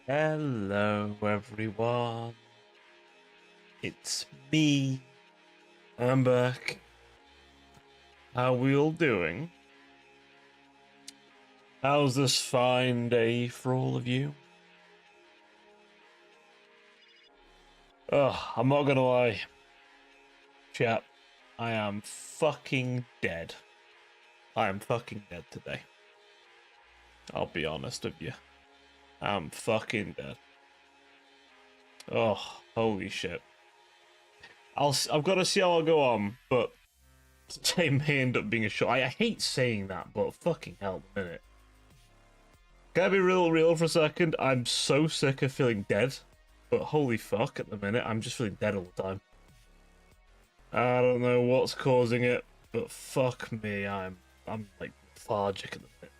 Hello, everyone. It's me. I'm back. How we all doing? How's this fine day for all of you? Ugh, I'm not gonna lie. Chap, I am fucking dead. I am fucking dead today. I'll be honest with you. I'm fucking dead. Oh, holy shit. I've got to see how I'll go on, but today may end up being a show. I hate saying that, but fucking hell, a minute. Can I be real for a second? I'm so sick of feeling dead, but holy fuck, at the minute, I'm just feeling dead all the time. I don't know what's causing it, but fuck me, I'm like lethargic at the minute.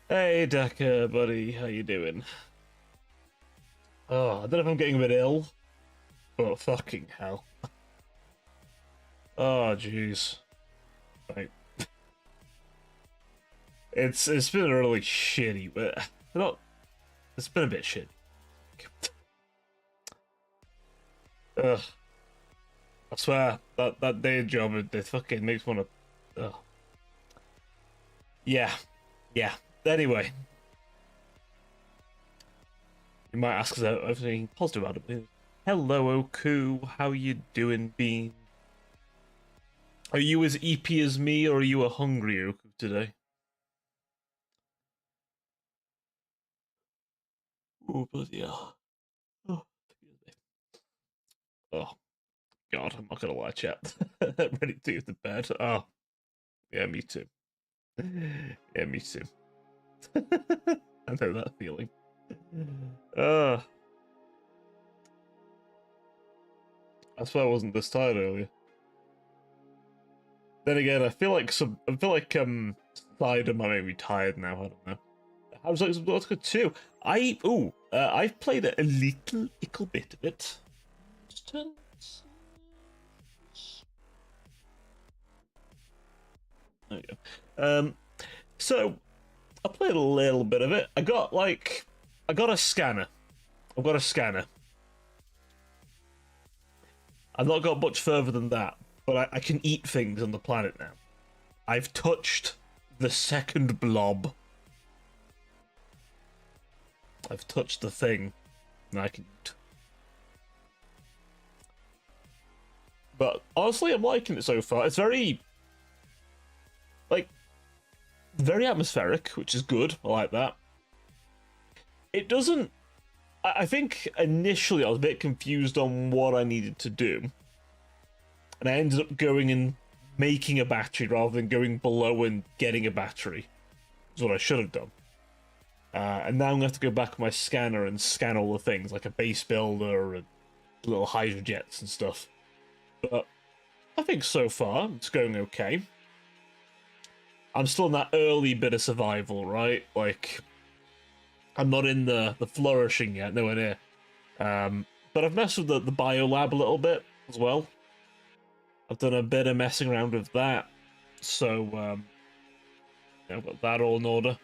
Hey, Decker, buddy, how you doing? Oh, I don't know if I'm getting a bit ill, but fucking hell. Oh, jeez. Right. It's been really shitty, but not. It's been a bit shitty. Ugh. I swear that day job it fucking makes me wanna. Ugh. Yeah, yeah. Anyway, you might ask us everything positive about it. Hello, Oku. How you doing, Bean? Are you as EP as me, or are you a hungry Oku today? Oh, bloody hell. Oh, oh, God, I'm not gonna lie, chat. Ready to go to bed. Oh, yeah, me too. Yeah, me too. I know that feeling. Uh, that's why I wasn't this tired earlier. Then again, I feel like Cider might make me tired now. I don't know. How's like what's good too? I've played a little bit of it. There you go. So I played a little bit of it. I got a scanner. I've got a scanner. I've not got much further than that, but I can eat things on the planet now. I've touched the second blob. I've touched the thing, and I can eat. But honestly, I'm liking it so far. It's very, like, very atmospheric, which is good. I like that. It doesn't. I think initially I was a bit confused on what I needed to do, and I ended up going and making a battery rather than going below and getting a battery. Is what I should have done. And now I'm going to have to go back with my scanner and scan all the things, like a base builder and little hydrojets and stuff. But I think so far it's going okay. I'm still in that early bit of survival, right? Like, I'm not in the flourishing yet, nowhere near. But I've messed with the biolab a little bit as well. I've done a bit of messing around with that. So, I've got that all in order.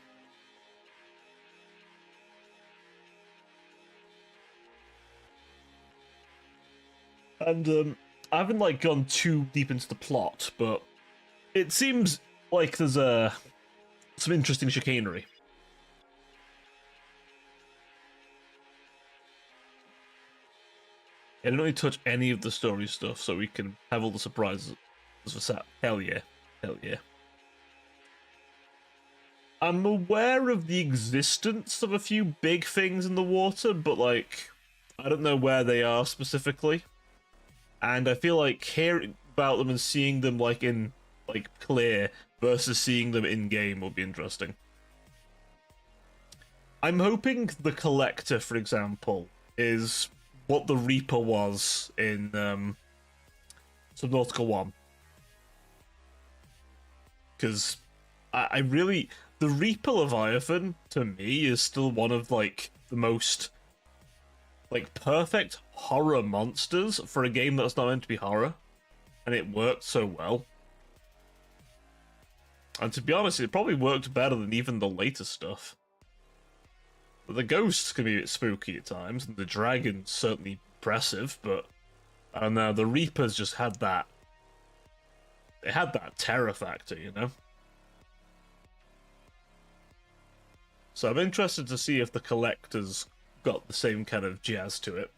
And I haven't like gone too deep into the plot, but it seems like there's some interesting chicanery. I don't really touch any of the story stuff, so we can have all the surprises for Sat. Hell yeah, hell yeah. I'm aware of the existence of a few big things in the water, but like, I don't know where they are specifically. And I feel like hearing about them and seeing them like in like clear versus seeing them in game will be interesting. I'm hoping the Collector, for example, is what the Reaper was in Subnautica 1. Because I really... The Reaper Leviathan, to me, is still one of, like, the most, like, perfect horror monsters for a game that's not meant to be horror. And it worked so well. And to be honest, it probably worked better than even the later stuff. The ghosts can be a bit spooky at times, and the dragon's certainly impressive, but I don't know, the Reapers just had that. They had that terror factor, you know? So I'm interested to see if the Collector's got the same kind of jazz to it.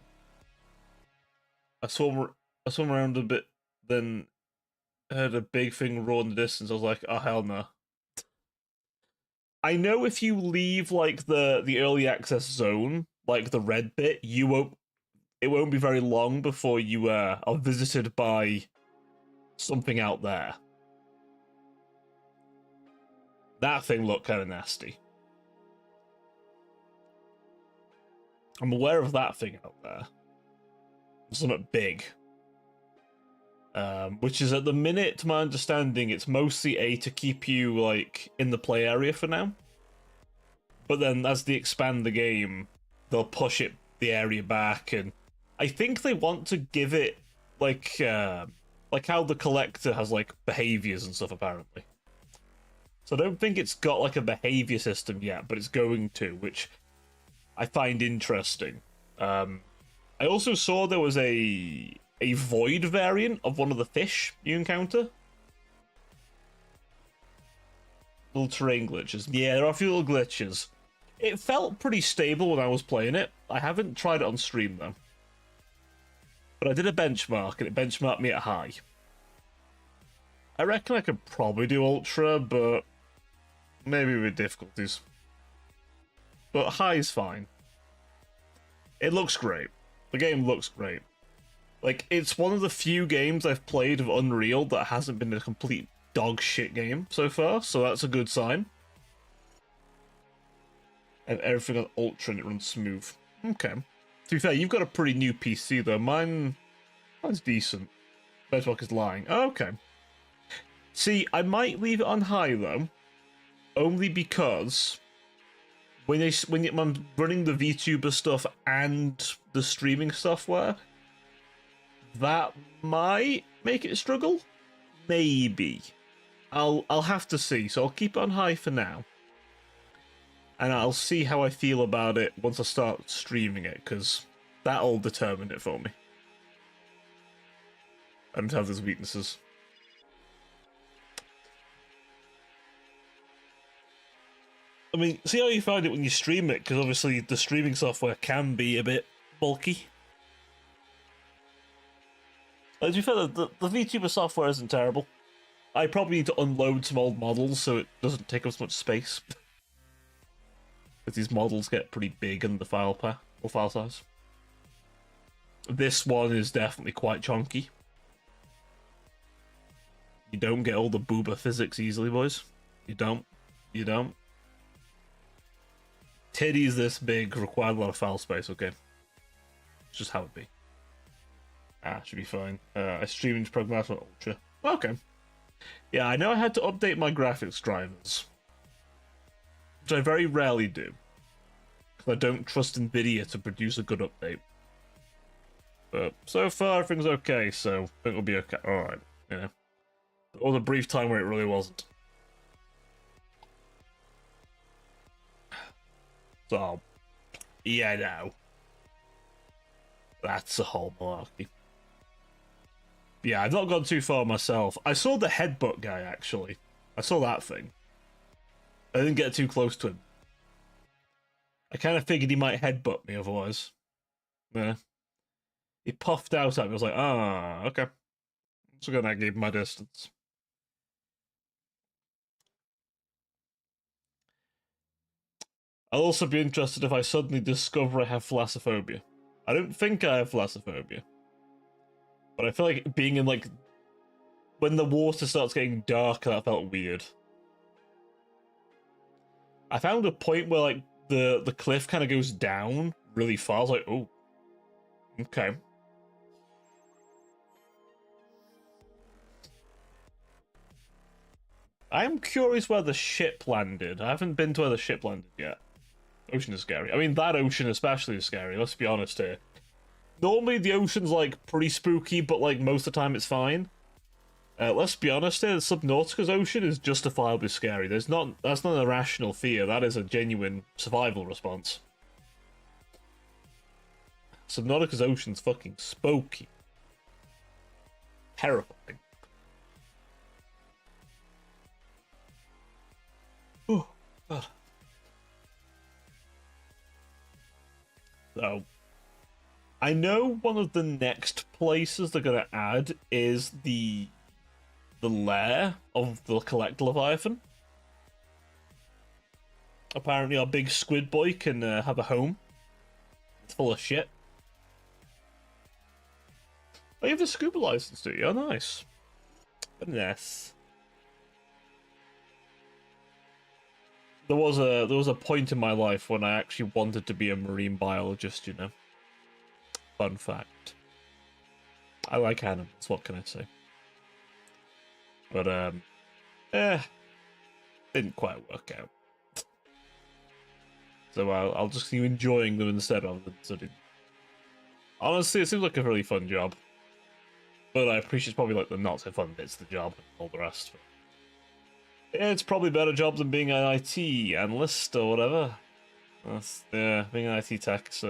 I swam around a bit, then heard a big thing roar in the distance. I was like, oh hell no. I know if you leave like the early access zone, like the red bit, it won't be very long before you are visited by something out there. That thing looked kind of nasty. I'm aware of that thing out there. Something big. Which is at the minute, to my understanding, it's mostly to keep you like in the play area for now. But then as they expand the game, they'll push the area back, and I think they want to give it like how the Collector has like behaviors and stuff apparently. So I don't think it's got like a behavior system yet, but it's going to, which I find interesting. I also saw there was a void variant of one of the fish you encounter. Little terrain glitches. Yeah, there are a few little glitches. It felt pretty stable when I was playing it. I haven't tried it on stream though. But I did a benchmark and it benchmarked me at high. I reckon I could probably do ultra, but maybe with difficulties. But high is fine. It looks great. The game looks great. Like, it's one of the few games I've played of Unreal that hasn't been a complete dog shit game so far, so that's a good sign. And everything on ultra and it runs smooth. Okay. To be fair, you've got a pretty new PC though. Mine's decent. Benchmark is lying. Oh, okay. See, I might leave it on high though, only because when I'm running the VTuber stuff and the streaming software, that might make it struggle. Maybe. I'll have to see. So I'll keep it on high for now. And I'll see how I feel about it once I start streaming it, because that'll determine it for me. I don't have those weaknesses. I mean, see how you find it when you stream it, because obviously the streaming software can be a bit bulky. To be fair, the VTuber software isn't terrible. I probably need to unload some old models so it doesn't take up as much space. Because these models get pretty big in the file path or file size. This one is definitely quite chunky. You don't get all the booba physics easily, boys. You don't. You don't. Titties this big require a lot of file space, okay? It's just how it be. Should be fine. I streamed Pragmatic Ultra. Okay. Yeah, I know I had to update my graphics drivers. Which I very rarely do. Because I don't trust Nvidia to produce a good update. But so far, everything's okay, so I think it'll be okay. Alright, you know. There was a brief time where it really wasn't. So, yeah, no. That's a whole malarkey. Yeah, I've not gone too far myself. I saw the headbutt guy, actually. I saw that thing. I didn't get too close to him. I kind of figured he might headbutt me otherwise. Yeah. He puffed out at me. I was like, ah, okay. So gonna give him my distance. I'll also be interested if I suddenly discover I have thalassophobia. I don't think I have thalassophobia. But I feel like being in, like, when the water starts getting darker, that felt weird. I found a point where, like, the cliff kind of goes down really far. I was like, oh. Okay. I'm curious where the ship landed. I haven't been to where the ship landed yet. Ocean is scary. I mean, that ocean especially is scary, let's be honest here. Normally the ocean's, like, pretty spooky, but, like, most of the time it's fine. Let's be honest here, Subnautica's ocean is justifiably scary. That's not an irrational fear, that is a genuine survival response. Subnautica's Ocean's fucking spooky. Terrifying. Oh, God. So, I know one of the next places they're gonna add is the lair of the Collect Leviathan. Apparently, our big squid boy can have a home. It's full of shit. Oh, you have the scuba license, do you? Oh, nice. Goodness. There was a point in my life when I actually wanted to be a marine biologist, you know. Fun fact. I like animals, what can I say? But, didn't quite work out. So I'll just keep enjoying them instead of than studying. Honestly, it seems like a really fun job. But I appreciate it's probably like the not so fun bits of the job and all the rest. But it's probably a better job than being an IT analyst or whatever. Yeah, being an IT tech is,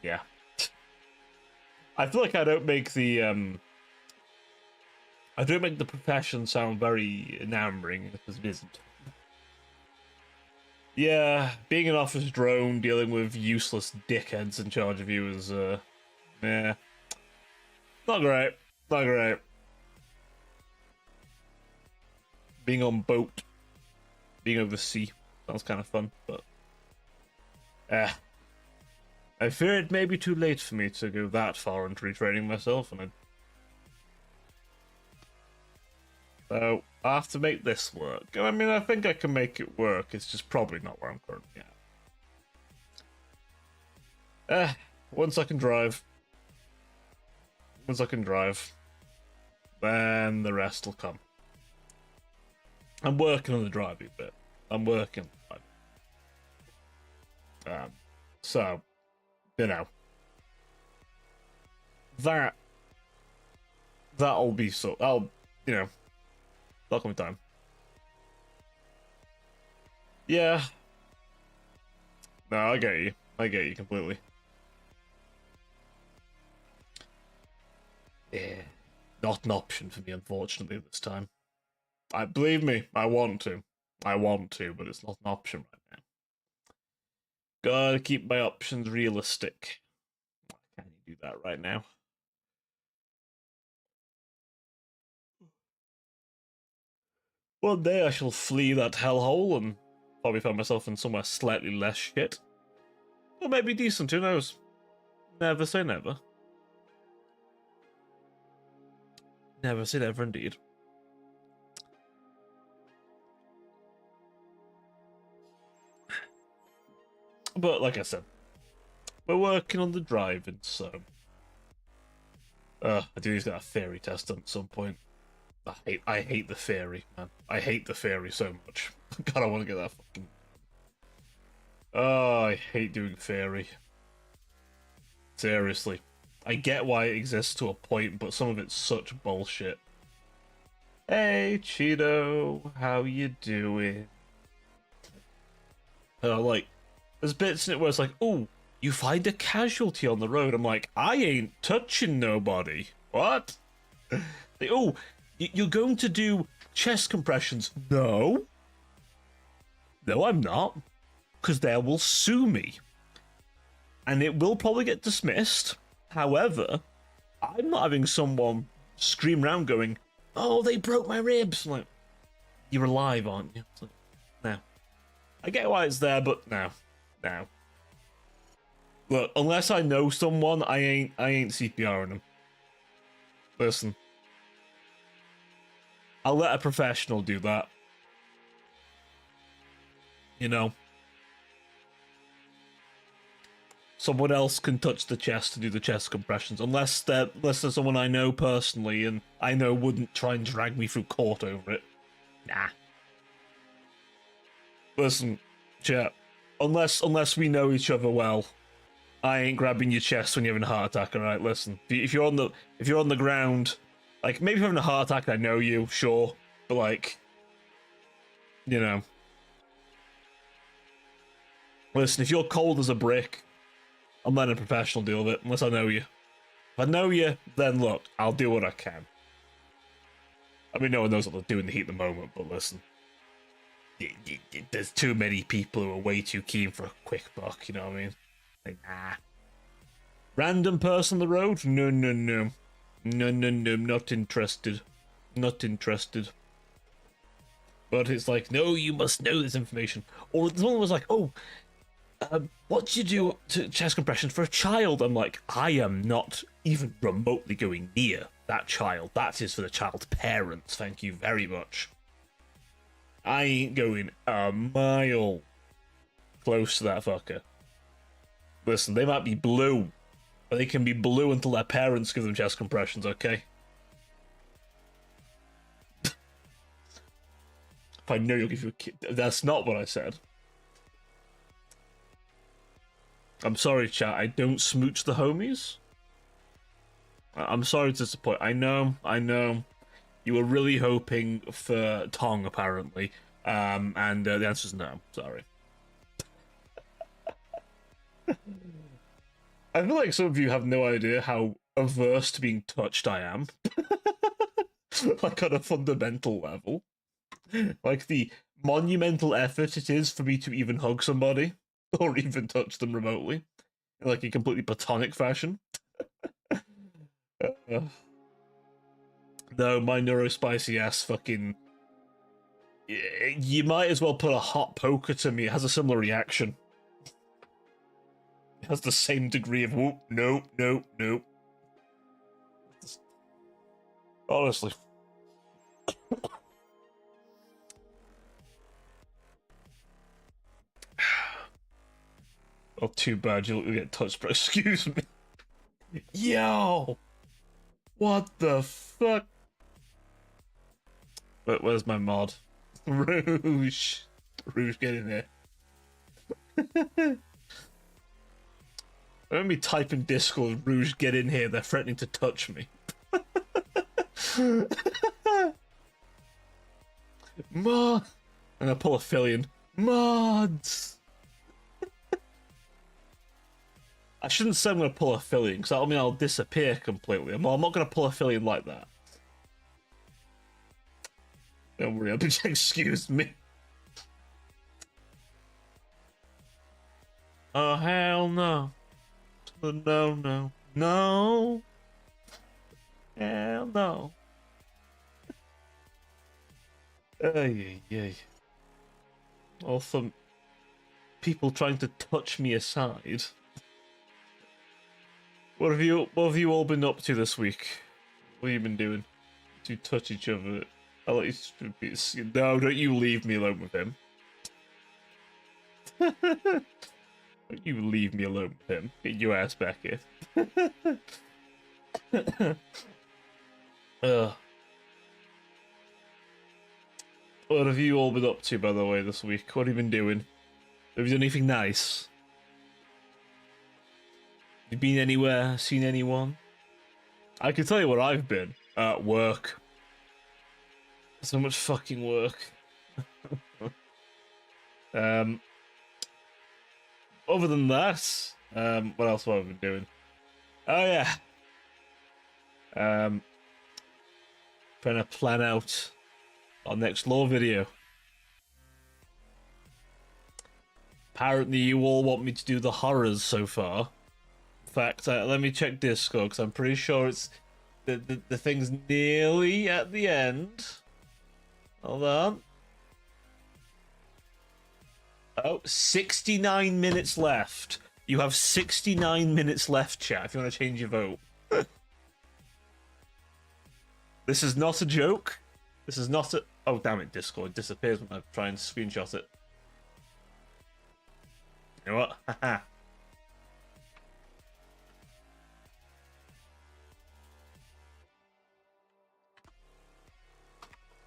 yeah. I feel like I don't make the profession sound very enamoring because it isn't. Yeah, being an office drone dealing with useless dickheads in charge of you is, yeah. Not great. Not great. Being on boat. Being over the sea. Sounds kind of fun, but... I fear it may be too late for me to go that far into retraining myself, and so I have to make this work. And I mean, I think I can make it work, it's just probably not where I'm currently at. Once I can drive. Once I can drive. Then the rest will come. I'm working on the driving bit. I'm working on it. So, you know. That'll be so... you know. That'll come in time. Yeah. No, I get you. I get you completely. Yeah. Not an option for me, unfortunately, this time. Believe me, I want to. I want to, but it's not an option right now. Gotta keep my options realistic. Why can't you do that right now? One day I shall flee that hellhole and probably find myself in somewhere slightly less shit. Or maybe decent, who knows? Never say never. Never say never indeed. But like I said, we're working on the driving, so... I do need to get a theory test done at some point. I hate the theory, man. I hate the theory so much. God, I want to get that fucking... Oh, I hate doing theory. Seriously. I get why it exists to a point, but some of it's such bullshit. Hey, Cheeto, how you doing? Like, there's bits in it where it's like, oh, you find a casualty on the road. I'm like, I ain't touching nobody. What? Like, oh, you're going to do chest compressions. No. No, I'm not. Because they will sue me. And it will probably get dismissed. However, I'm not having someone scream around going, oh, they broke my ribs. I'm like, you're alive, aren't you? It's like, no. I get why it's there, but no. No. Look, unless I know someone, I ain't CPRing them. Listen. I'll let a professional do that. You know? Someone else can touch the chest to do the chest compressions, unless there's someone I know personally and I know wouldn't try and drag me through court over it. Nah. Listen, chat. Unless we know each other well, I ain't grabbing your chest when you're having a heart attack. All right, listen. If you're on the ground, like maybe you're having a heart attack, I know you, sure, but like, you know, listen. If you're cold as a brick I'm letting a professional deal with it, unless I know you. If I know you, then look, I'll do what I can. I mean, no one knows what they're doing in the heat of the moment, but listen. There's too many people who are way too keen for a quick buck, you know what I mean? Like, nah. Random person on the road? No, no, no. No, no, no, not interested. Not interested. But it's like, no, you must know this information. Or someone was like, oh, what do you do to chest compressions for a child? I'm like, I am not even remotely going near that child. That is for the child's parents, thank you very much. I ain't going a mile close to that fucker. Listen, they might be blue, but they can be blue until their parents give them chest compressions, okay? If I know you'll give you a kid. That's not what I said. I'm sorry, chat. I don't smooch the homies. I'm sorry to disappoint. I know. You were really hoping for tong, apparently. And the answer's no. Sorry. I feel like some of you have no idea how averse to being touched I am. Like, on a fundamental level. Like, the monumental effort it is for me to even hug somebody, or even touch them remotely, in like a completely platonic fashion. No, my neurospicy ass fucking... You might as well put a hot poker to me. It has a similar reaction. It has the same degree of whoop, nope, nope, nope. Honestly. Oh, too bad you'll get touched, bro. Excuse me. Yo! What the fuck? Where's my mod? Rouge! Rouge, get in there. Let me type in Discord, Rouge, get in here. They're threatening to touch me. Mod! And I pull a Fillion. Mods! I shouldn't say I'm going to pull a Fillion, because that'll mean I'll disappear completely. I'm not going to pull a Fillion like that. Don't worry, excuse me. Oh, hell no. No, no. No! Hell no. Ay, ay, ay. All from people trying to touch me aside. What have you all been up to this week? What have you been doing? To touch each other? I'll let you... No, don't you leave me alone with him. Don't you leave me alone with him. Get your ass back here. What have you all been up to, by the way, this week? What have you been doing? Have you done anything nice? Have you been anywhere? Seen anyone? I can tell you where I've been. Work. So much fucking work. Other than that, what else have I been doing? Oh yeah. Trying to plan out our next lore video. Apparently you all want me to do the horrors so far. In fact, let me check Discord, because I'm pretty sure it's the thing's nearly at the end. Hold on. Oh, 69 minutes left. You have 69 minutes left, chat, if you want to change your vote. This is not a joke. This is not a... Oh, damn it, Discord disappears when I try and screenshot it. You know what? Haha.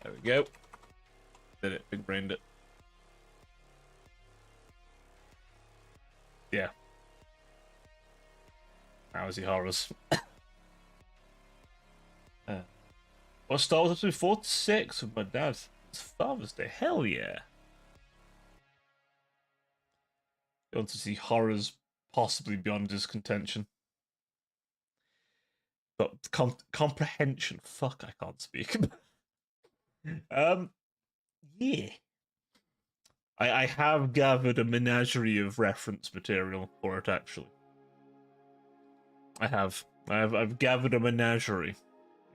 There we go. Did it. Big brained it. Yeah. How is he horrors? Well, Star Wars episode 46 with my dad. It's Father's Day. Hell yeah. You want to see horrors possibly beyond his contention. But comprehension, fuck, I can't speak. Yeah. I have gathered a menagerie of reference material for it, actually. I've gathered a menagerie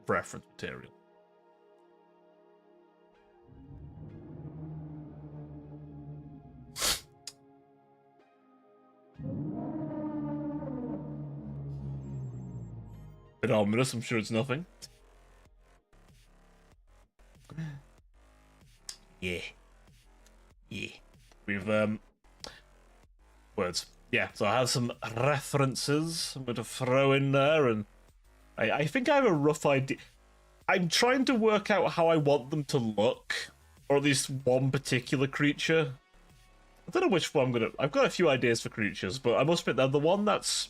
of reference material. Bit ominous, I'm sure it's nothing. Yeah. Yeah. We've, words. Yeah, so I have some references I'm going to throw in there, and I think I have a rough idea. I'm trying to work out how I want them to look, or at least one particular creature. I don't know which one I'm gonna. I've got a few ideas for creatures, but I must admit that the one that's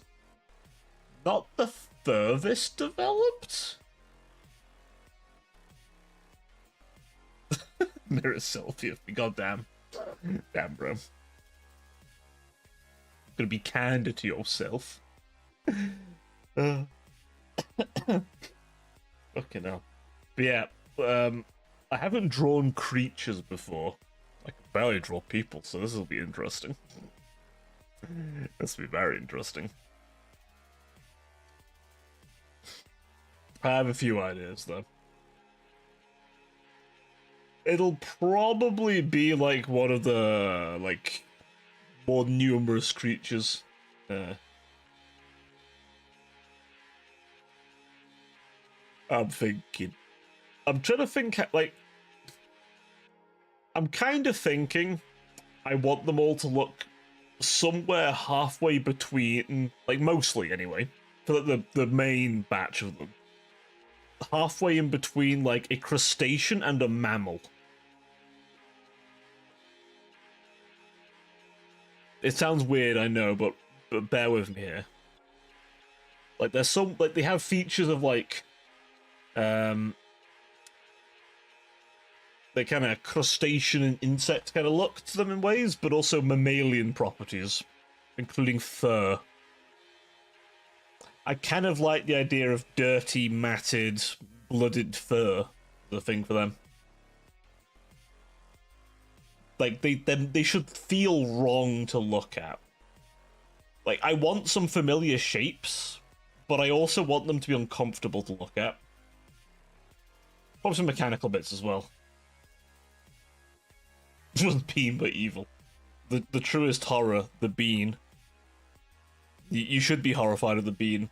not the furthest developed. Mirror selfie of me, goddamn, damn, bro. Gonna be candid to yourself. Fucking hell. But yeah, I haven't drawn creatures before. I can barely draw people, so this will be interesting. This will be very interesting. I have a few ideas, though. It'll probably be like one of the, like, more numerous creatures. I'm thinking. I'm trying to think, like, I'm kind of thinking I want them all to look somewhere halfway between, like, mostly anyway, for the main batch of them. Halfway in between, like, a crustacean and a mammal. It sounds weird, I know, but bear with me here. Like, there's some, like, they have features of, like, they kind of crustacean and insect kind of look to them in ways, but also mammalian properties, including fur. I kind of like the idea of dirty, matted, blooded fur, the thing for them. Like, they should feel wrong to look at. Like, I want some familiar shapes, but I also want them to be uncomfortable to look at. Probably some mechanical bits as well. Bean but evil. The truest horror, the bean. You should be horrified of the bean.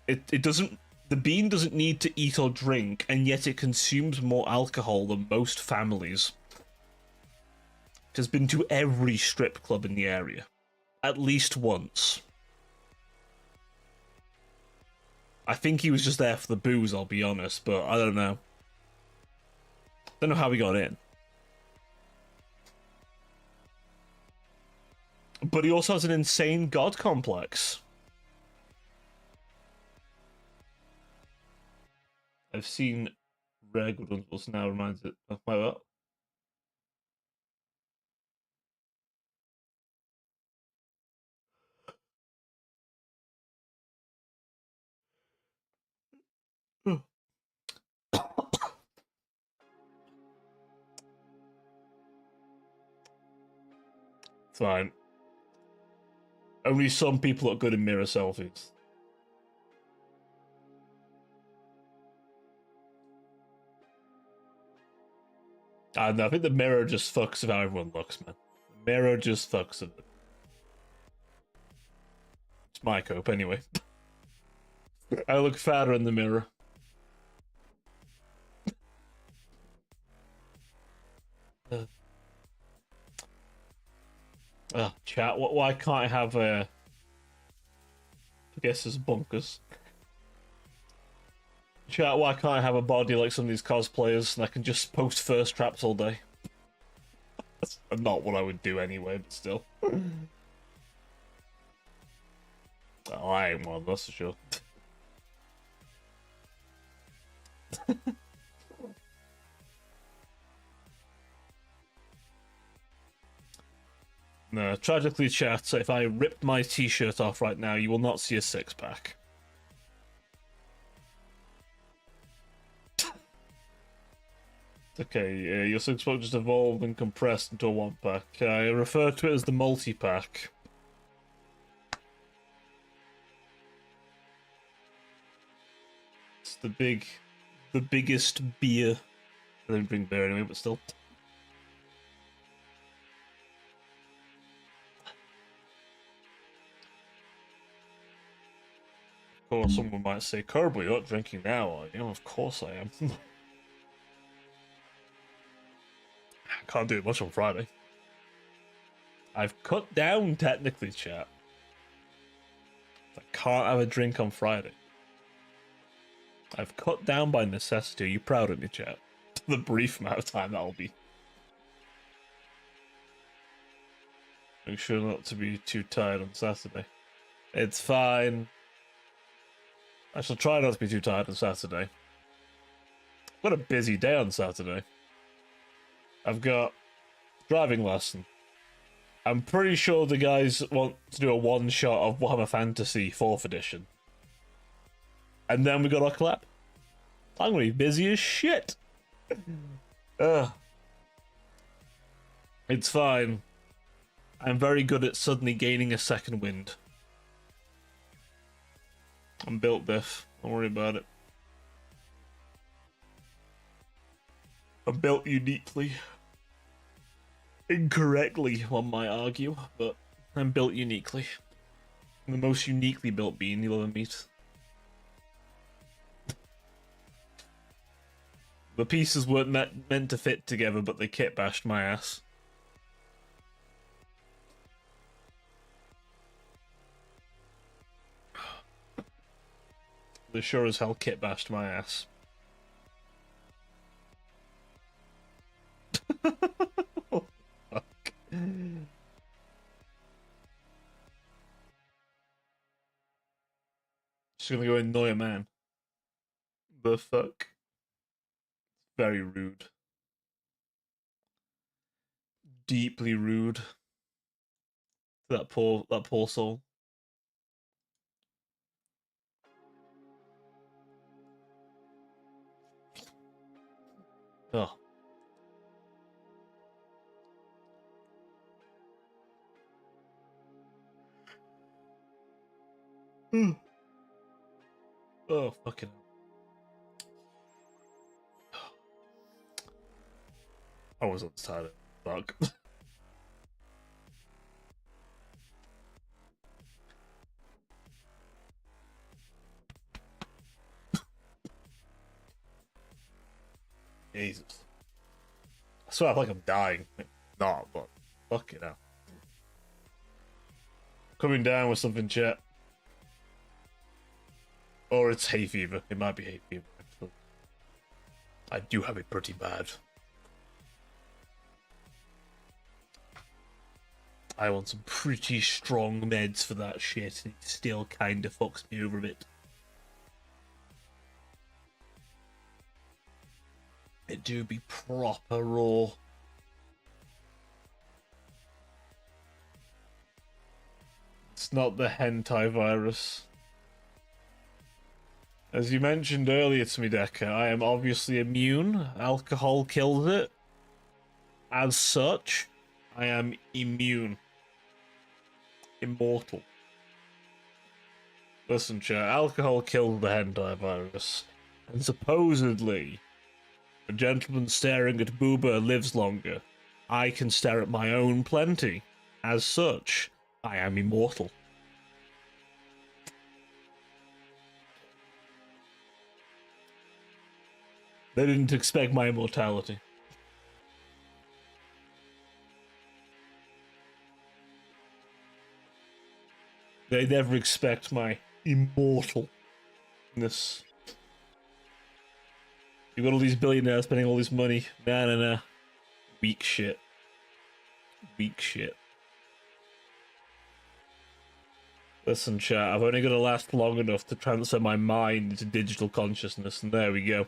It doesn't. The bean doesn't need to eat or drink, and yet it consumes more alcohol than most families. It has been to every strip club in the area. At least once. I think he was just there for the booze, I'll be honest, but I don't know. Don't know how he got in. But he also has an insane god complex. I've seen rare good ones, but now reminds it of my what? Fine. Only some people look good in mirror selfies. I don't know, I think the mirror just fucks with how everyone looks, man. The mirror just fucks with it. It's my cope, anyway. I look fatter in the mirror. Chat, why can't I have a... I guess it's bonkers. Chat, why can't I have a body like some of these cosplayers and I can just post first traps all day? That's not what I would do anyway, but still. Oh, I ain't one, that's for sure. No, tragically, chat, if I ripped my t-shirt off right now, you will not see a six-pack. Okay, your six-pack just evolved and compressed into a one-pack. I refer to it as the multi-pack. It's the biggest beer. I don't drink beer anyway, but still. Of course, someone might say, Kerbal, you're not drinking now, are you? Of course I am. Can't do it much on Friday. I've cut down, technically, chat. I can't have a drink on Friday. I've cut down by necessity. Are you proud of me, chat? The brief amount of time that'll be. Make sure not to be too tired on Saturday. It's fine. I shall try not to be too tired on Saturday. I've got a busy day on Saturday. I've got driving lesson. I'm pretty sure the guys want to do a one-shot of Warhammer Fantasy 4th edition. And then we got our collab. I'm gonna be busy as shit. It's fine. I'm very good at suddenly gaining a second wind. I'm built diff. Don't worry about it. I'm built uniquely. Incorrectly, one might argue, but I'm built uniquely. I'm the most uniquely built being you'll ever meet. The pieces weren't meant to fit together, but they kit bashed my ass. They sure as hell kit bashed my ass. Oh, fuck. Just gonna go annoy a man. The fuck? Very rude. Deeply rude. That poor soul. Oh. Oh, fucking hell. I was untired. Fuck. Jesus. I swear I feel like I'm dying. Not, but fuck it out. Coming down with something, chat. Or it's hay fever. It might be hay fever, actually. I do have it pretty bad. I want some pretty strong meds for that shit, and it still kinda fucks me over a bit. It do be proper raw. It's not the hentai virus. As you mentioned earlier to me, Deca, I am obviously immune. Alcohol kills it. As such, I am immune. Immortal. Listen, chat, alcohol killed the hentai virus. And supposedly, a gentleman staring at booba lives longer. I can stare at my own plenty. As such, I am immortal. They didn't expect my immortality. They never expect my immortalness. You got all these billionaires spending all this money. Nah. Weak shit. Weak shit. Listen, chat, I've only got to last long enough to transfer my mind into digital consciousness, and there we go.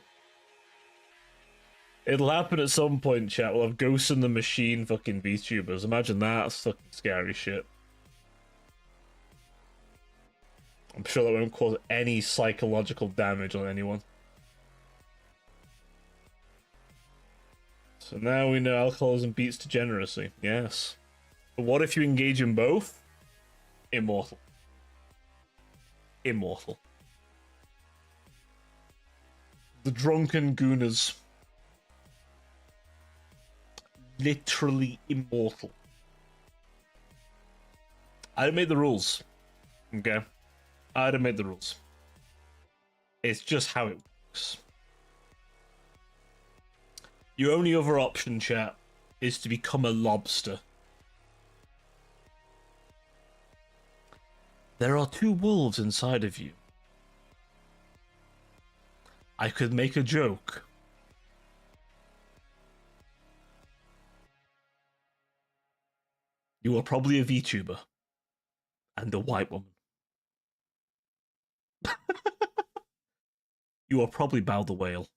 It'll happen at some point, chat. We'll have Ghost in the Machine fucking VTubers. Imagine that. That's fucking scary shit. I'm sure that won't cause any psychological damage on anyone. So now we know alcoholism beats degeneracy. Yes. But what if you engage in both? Immortal. Immortal. The drunken gooners. Literally immortal. I didn't make the rules. Okay? I didn't make the rules. It's just how it works. Your only other option, chat, is to become a lobster. There are 2 wolves inside of you. I could make a joke. You are probably a VTuber. And a white woman. You are probably Bao the Whale.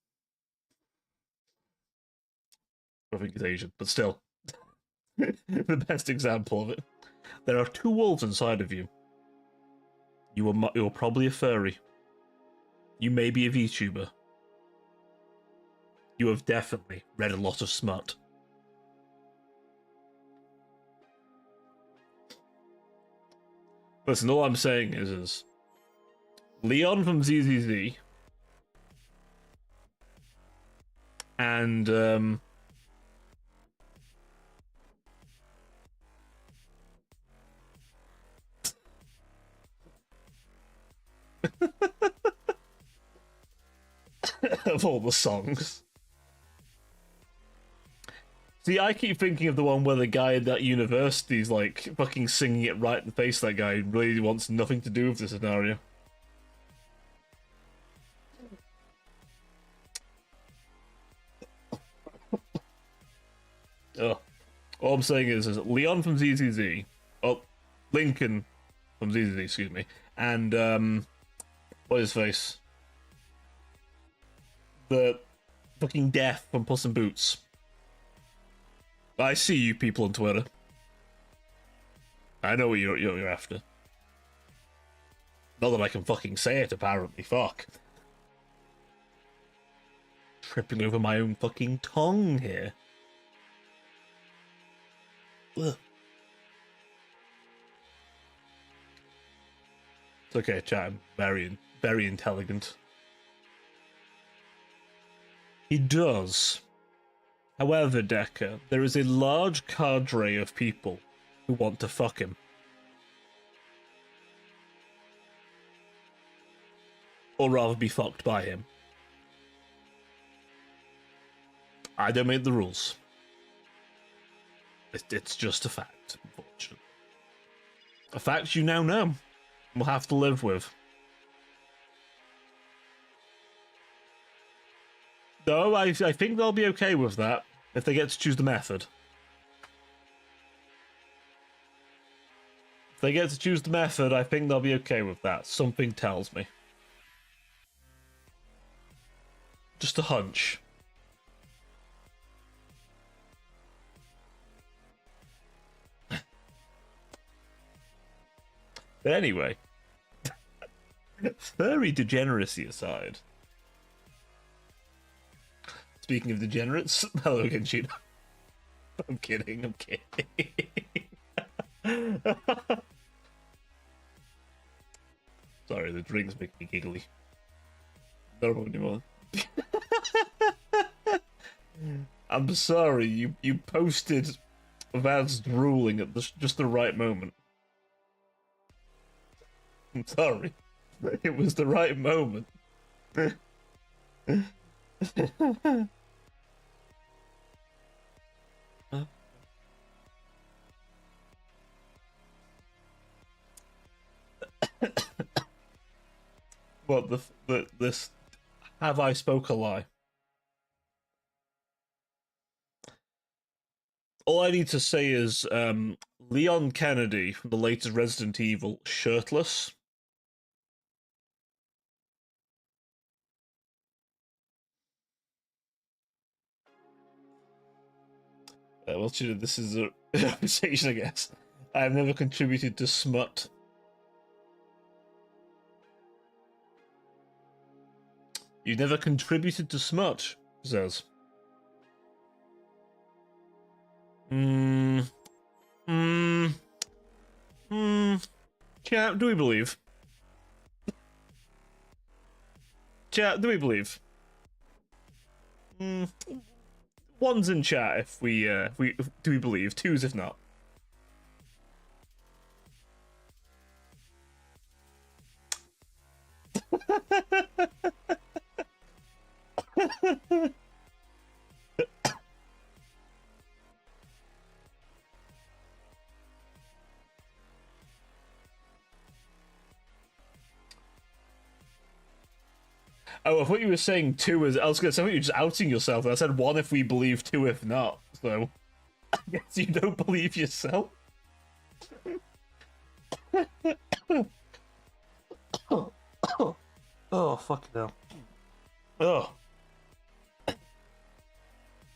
I think he's Asian, but still. The best example of it. There are 2 wolves inside of you. You are probably a furry. You may be a VTuber. You have definitely read a lot of smut. Listen, all I'm saying is Leon from ZZZ and of all the songs. See, I keep thinking of the one where the guy at that university's like fucking singing it right in the face. That guy really wants nothing to do with the scenario. Oh, all I'm saying is Leon from ZZZ, oh, Lincoln from ZZZ, excuse me, and what is his face? The fucking Death from Puss in Boots. I see you people on Twitter. I know what you're after. Not that I can fucking say it, apparently. Fuck. Tripping over my own fucking tongue here. Ugh. It's okay, chat. I'm very intelligent. He does. However, Decker, there is a large cadre of people who want to fuck him. Or rather be fucked by him. I don't make the rules. It's just a fact, unfortunately. A fact you now know. We'll have to live with. Though I think they'll be okay with that if they get to choose the method. If they get to choose the method, I think they'll be okay with that. Something tells me. Just a hunch. But anyway, furry degeneracy aside. Speaking of degenerates, hello Genshin. I'm kidding. Sorry, the drinks make me giggly. Don't anymore. I'm sorry, you posted advanced ruling at just the right moment. I'm sorry. It was the right moment. What this have I spoke a lie? All I need to say is Leon Kennedy from the latest Resident Evil shirtless. Well, this is a conversation, I guess. I have never contributed to smut. You never contributed to smut, says. Chat, do we believe? Chat, do we believe? One's in chat if we do we believe. Two's if not. Oh, I thought you were saying two as I was gonna say you're just outing yourself. I said one if we believe, two if not. So I guess you don't believe yourself. Oh, fucking hell. Oh.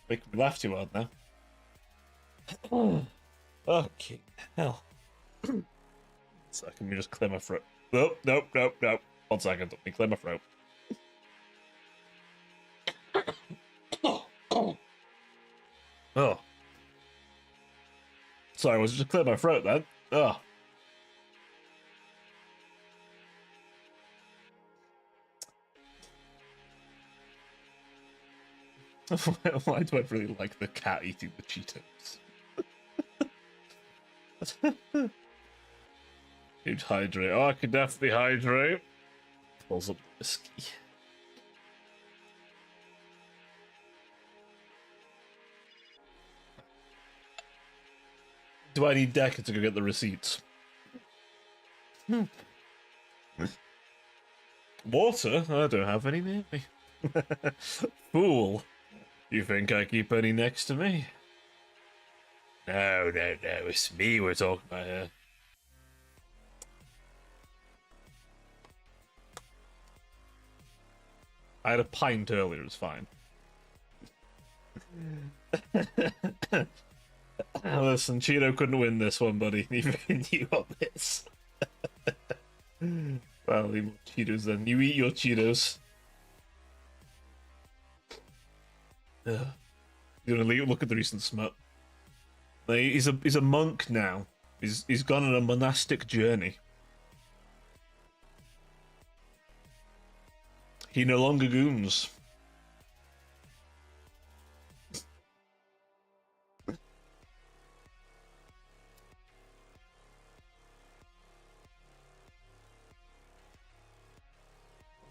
Making me laugh too hard now. Okay, hell. So can we just clear my throat? Nope. 1 second, let me clear my throat. Oh. Sorry, I was just clear my throat then. Oh. Why do I really like the cat eating the Cheetos? Huge hydrate. Oh, I could definitely hydrate. Pulls up the whiskey. Do I need Decker to go get the receipts? Water? I don't have any near me. Fool. You think I keep any next to me? No, it's me we're talking about here. I had a pint earlier, it's fine. Listen, Cheeto couldn't win this one, buddy. Even you on this. Well, leave more Cheetos then. You eat your Cheetos. You wanna look at the recent smut? He's a monk now. He's gone on a monastic journey. He no longer goons.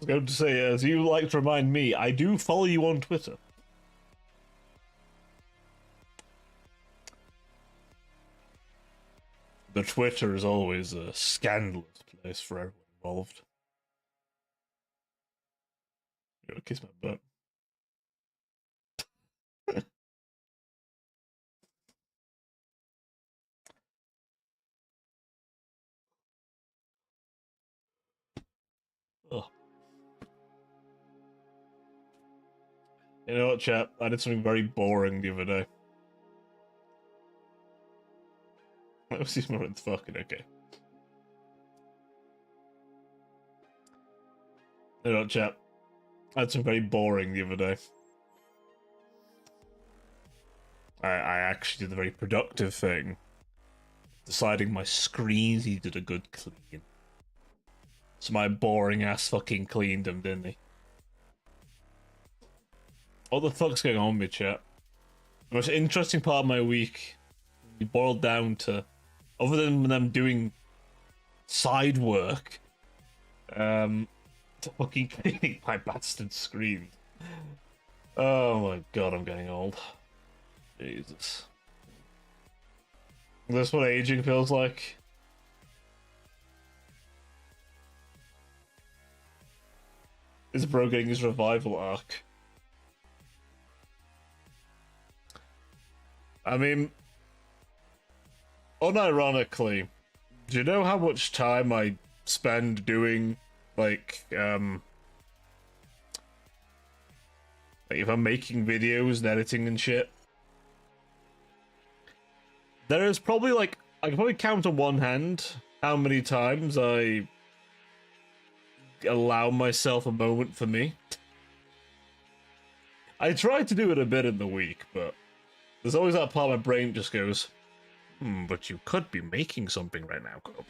I was going to say, as you like to remind me, I do follow you on Twitter. The Twitter is always a scandalous place for everyone involved. You gotta kiss my butt. Oh. You know what, chat? I did something very boring the other day. I was just more fucking okay. You know what, chat? I had something very boring the other day. I actually did a very productive thing. Deciding my screens needed a good clean. So my boring ass fucking cleaned them, didn't he? What the fuck's going on with me, chat? The most interesting part of my week boiled down to, other than them doing side work, to fucking cleaning my bastard screen. Oh my god, I'm getting old. Jesus. Is this what aging feels like? Is bro getting his revival arc? I mean, unironically, do you know how much time I spend doing, like if I'm making videos and editing and shit? There is probably like, I can probably count on one hand how many times I allow myself a moment for me. I try to do it a bit in the week, but there's always that part of my brain that just goes, but you could be making something right now, Cobra.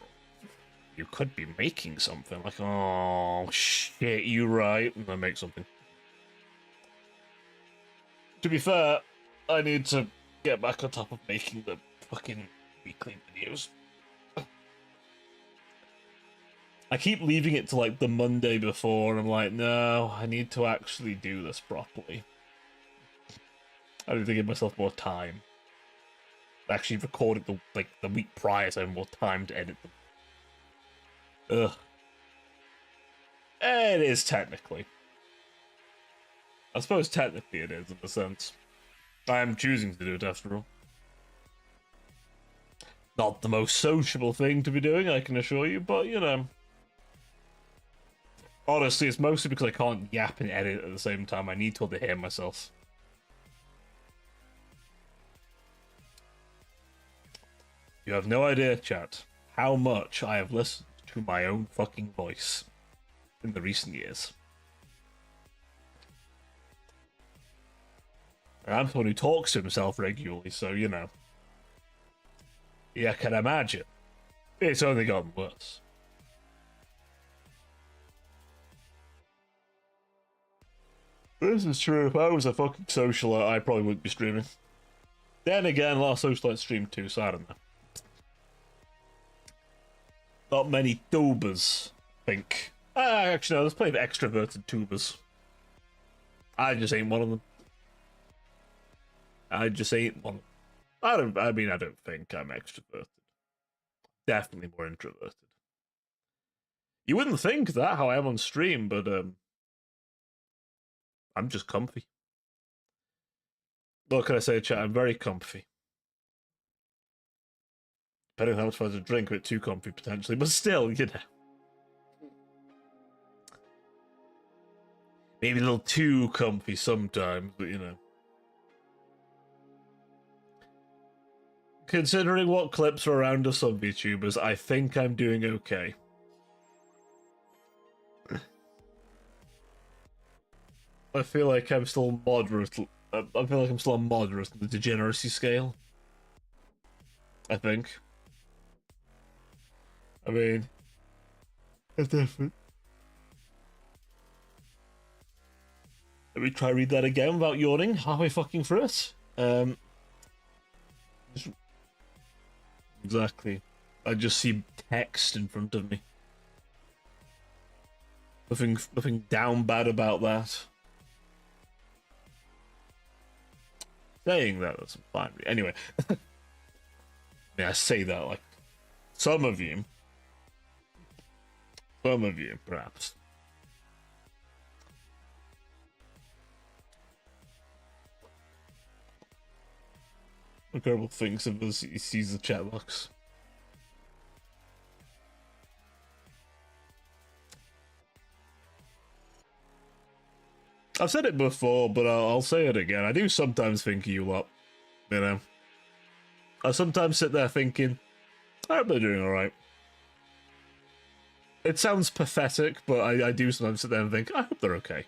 You could be making something. Like, oh, shit, you right. And I make something. To be fair, I need to get back on top of making the fucking weekly videos. I keep leaving it to like the Monday before, and I'm like, no, I need to actually do this properly. I need to give myself more time. Actually recorded the week prior, so I have more time to edit them. Ugh. It is technically. I suppose technically it is in a sense. I am choosing to do it after all. Not the most sociable thing to be doing, I can assure you, but you know. Honestly, it's mostly because I can't yap and edit at the same time. I need to hear myself. You have no idea, chat, how much I have listened to my own fucking voice in the recent years. And I'm someone who talks to himself regularly, so you know. Yeah, I can imagine. It's only gotten worse. This is true. If I was a fucking socialite, I probably wouldn't be streaming. Then again, a lot of socialites stream too, so I don't know. Not many tubers, I think. Actually, no, there's plenty of extroverted tubers. I just ain't one of them. I just ain't one. I don't think I'm extroverted. Definitely more introverted. You wouldn't think that how I am on stream, but I'm just comfy. What can I say, chat? I'm very comfy. Depending on how much I to drink, a bit too comfy potentially, but still, you know. Maybe a little too comfy sometimes, but you know. Considering what clips are around of some VTubers, I think I'm doing okay. I feel like I'm still moderate. I feel like I'm still a moderate in the degeneracy scale. I think. I mean, it's different. Let me try read that again without yawning halfway fucking through it. Exactly. I just see text in front of me. Nothing down bad about that. Saying that doesn't fine. Anyway, I mean, I say that like some of you, perhaps. Incredible thinks of us. He sees the chat box. I've said it before, but I'll say it again. I do sometimes think of you lot. You know, I sometimes sit there thinking, I hope they're doing all right. It sounds pathetic, but I do sometimes sit there and think, I hope they're okay.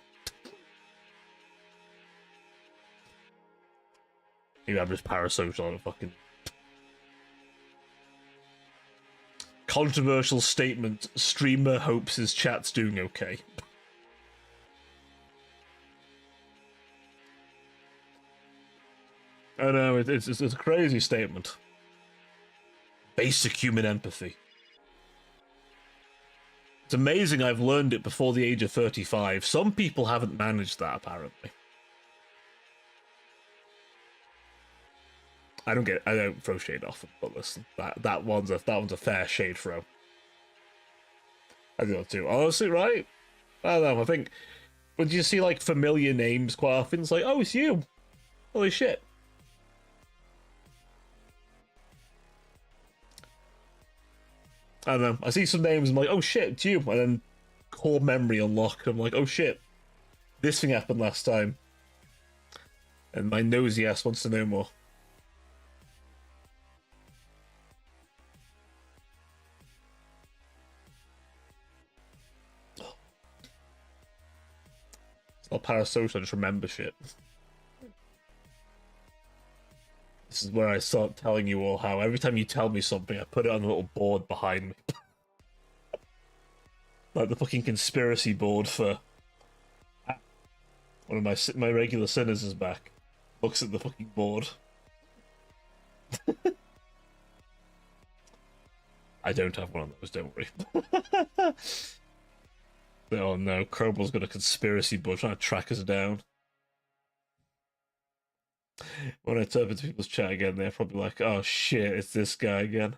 Maybe I'm just parasocial on a fucking controversial statement. Streamer hopes his chat's doing okay. I know, it's a crazy statement. Basic human empathy. It's amazing I've learned it before the age of 35. Some people haven't managed that, apparently. I don't throw shade off, but listen, that one's a fair shade throw. I do that too. Honestly, right? I don't know, I think when you see like familiar names quite often, it's like, oh, it's you. Holy shit. I don't know. I see some names and I'm like, oh shit, it's you. And then core memory unlocked. I'm like, oh shit, this thing happened last time. And my nosy ass wants to know more. parasocial, I just remember shit. This is where I start telling you all how every time you tell me something, I put it on a little board behind me. Like the fucking conspiracy board for... One of my regular sinners is back. Looks at the fucking board. I don't have one of those, don't worry. Oh no, Crowball's got a conspiracy board trying to track us down. When I type into people's chat again, they're probably like, oh shit, it's this guy again.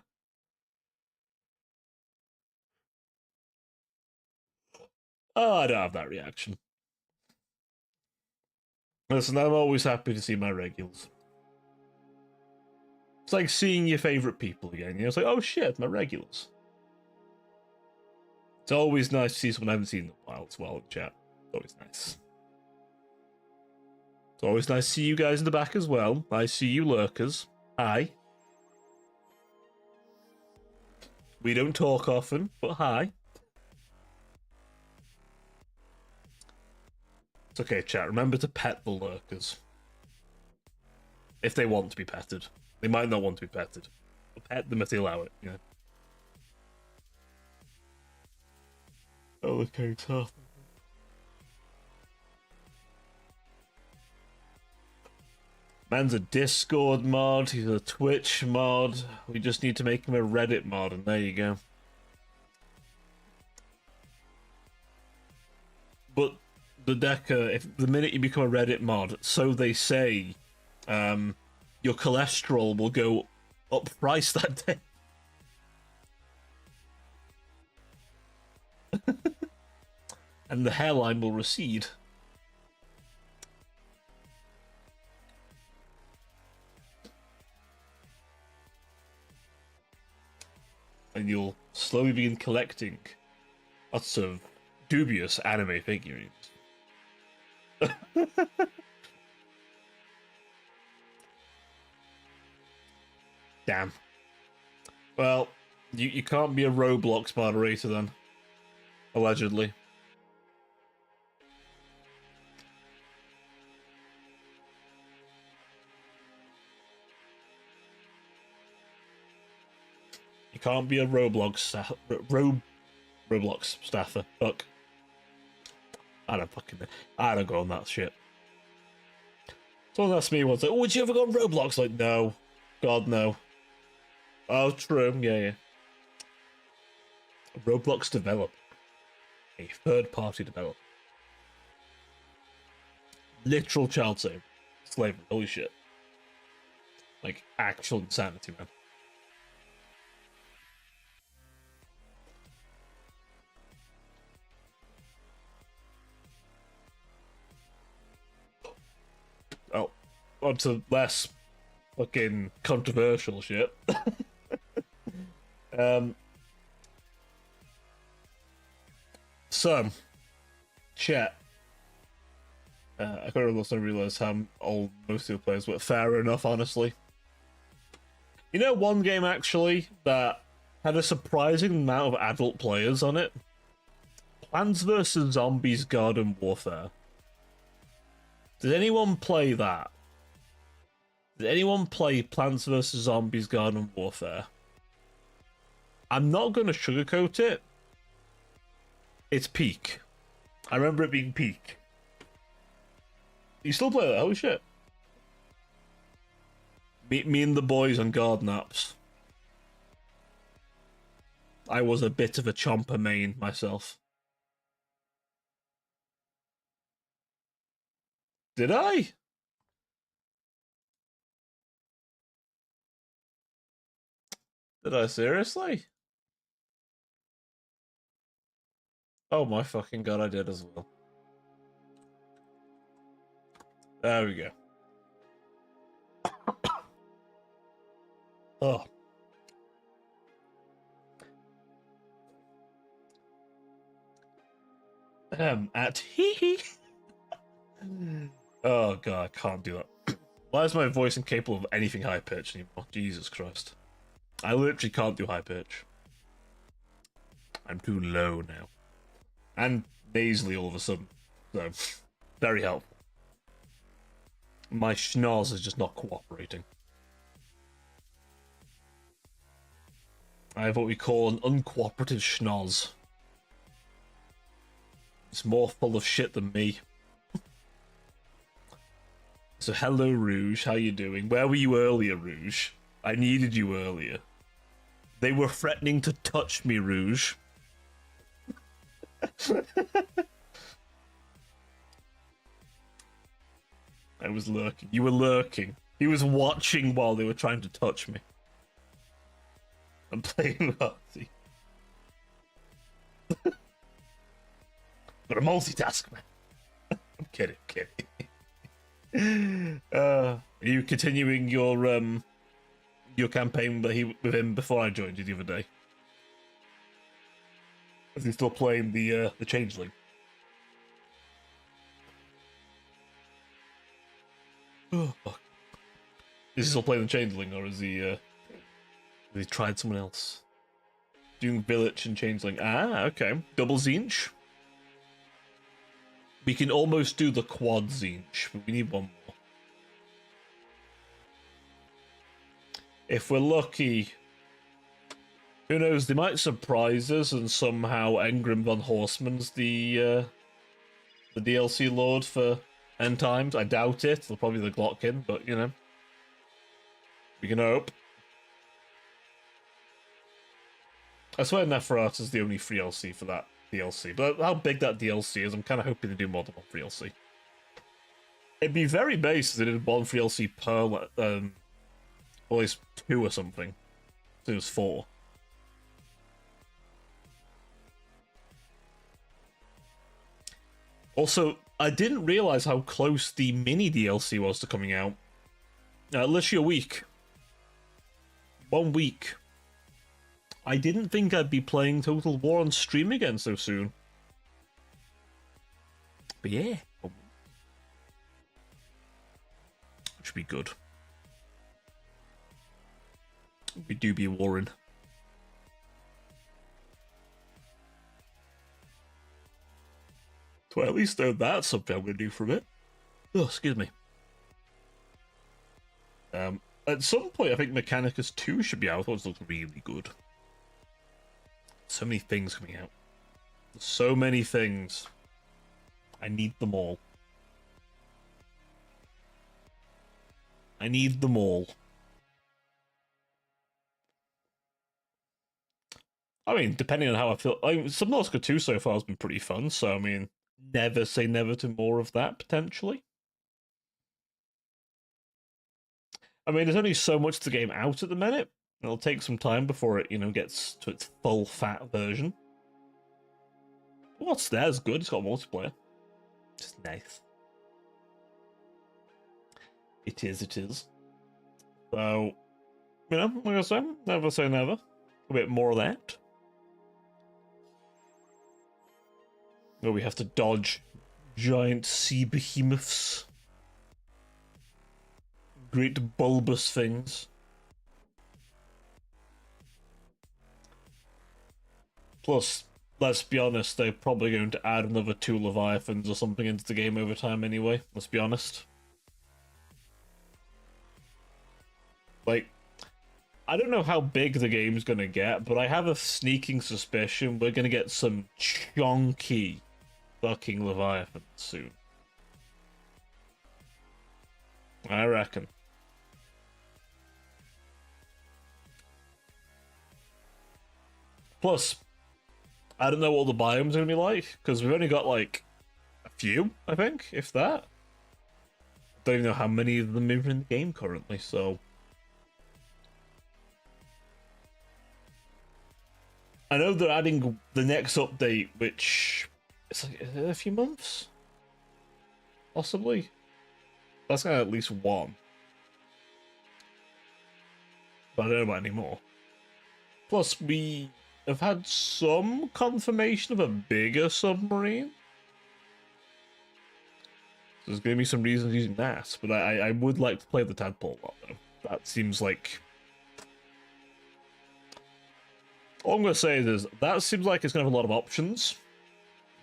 Oh, I don't have that reaction. Listen, I'm always happy to see my regulars. It's like seeing your favourite people again. You know, it's like, oh shit, my regulars. It's always nice to see someone I haven't seen in a while as well in chat. It's always nice. It's always nice to see you guys in the back as well. I see you lurkers. Hi. We don't talk often, but hi. It's okay, chat. Remember to pet the lurkers. If they want to be petted. They might not want to be petted. But pet them if they allow it, you know. Oh, the cake's half. Man's a Discord mod, he's a Twitch mod. We just need to make him a Reddit mod, and there you go. But the Decker, if the minute you become a Reddit mod, so they say, your cholesterol will go up price that day. And the hairline will recede. And you'll slowly begin collecting lots of dubious anime figurines. Damn. Well, you can't be a Roblox moderator then. Allegedly. You can't be a Roblox staffer. Fuck. I don't go on that shit. Someone asked me once, like, oh, would you ever go on Roblox? Like, no. God, no. Oh, true. Yeah. A Roblox developer. A third-party developer. Literal child slavery. Holy shit. Like, actual insanity, man. Oh, on to less fucking controversial shit. So, chat. I couldn't also realize how old most of the players were. Fair enough, honestly. You know, one game actually that had a surprising amount of adult players on it? Plants vs. Zombies Garden Warfare. Did anyone play that? Did anyone play Plants vs. Zombies Garden Warfare? I'm not going to sugarcoat it. It's peak. I remember it being peak. You still play that? Holy shit. Me and the boys on garden apps. I was a bit of a chomper main myself. Did I? Did I seriously? Oh my fucking god, I did as well. There we go. Oh. At hee. Oh god, I can't do that. Why is my voice incapable of anything high pitch anymore? Jesus Christ. I literally can't do high pitch. I'm too low now. And nasally all of a sudden. So, Very helpful. My schnoz is just not cooperating. I have what we call an uncooperative schnoz. It's more full of shit than me. So hello, Rouge. How you doing? Where were you earlier, Rouge? I needed you earlier. They were threatening to touch me, Rouge. I was lurking. You were lurking. He was watching while they were trying to touch me. I'm playing Nazi. But a multitask, man. I'm kidding, are you continuing your campaign with him before I joined you the other day? Is he still playing the changeling? Oh, fuck. Is he still playing the changeling, or has he tried someone else? Doing village and changeling. Ah, okay. Double zinch. We can almost do the quad zinch, but we need one more. If we're lucky, who knows? They might surprise us, and somehow Engrim von Horseman's the DLC lord for end times. I doubt it. They'll probably the Glotkin, but you know, we can hope. I swear Neferata's the only free DLC for that DLC, but how big that DLC is, I'm kind of hoping to do more than one free DLC. It'd be very base if they did one free DLC per, or at least 2 or something. So it was 4. Also, I didn't realize how close the mini DLC was to coming out. Literally a week. 1 week. I didn't think I'd be playing Total War on stream again so soon. But yeah. Should be good. We do be warring. So at least know that's something I'm going to do from it. Oh, excuse me. At some point, I think Mechanicus 2 should be out. Those look really good. So many things coming out. So many things. I need them all. I need them all. I mean, depending on how I feel. Subnautica 2 so far has been pretty fun, so I mean, never say never to more of that, potentially. I mean, there's only so much to the game out at the minute. It'll take some time before it, you know, gets to its full fat version. What's there's good? It's got multiplayer. Just nice. It is, it is. So, you know, like I said, never say never. A bit more of that. Where we have to dodge giant sea behemoths. Great bulbous things. Plus, let's be honest, they're probably going to add another 2 Leviathans or something into the game over time anyway, let's be honest. Like, I don't know how big the game's gonna get, but I have a sneaking suspicion we're gonna get some chunky fucking Leviathans soon. I reckon. Plus, I don't know what the biomes are gonna be like, because we've only got like a few, I think, if that. Don't even know how many of them are in the game currently, so. I know they're adding the next update, which it's like a few months, possibly. That's gonna at least 1, but I don't know about any more. Plus, we have had some confirmation of a bigger submarine. So there's gonna be some reasons using that, but I would like to play the tadpole one though. That seems like. All I'm going to say is that seems like it's going to have a lot of options.